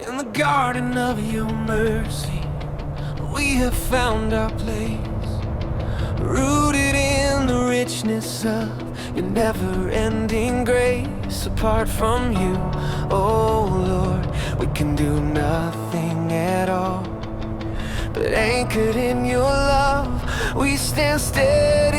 In the garden of your mercy, we have found our place, rooted in the richness of your never-ending grace. Apart from you, oh Lord, we can do nothing at all. But anchored in your love, we stand steady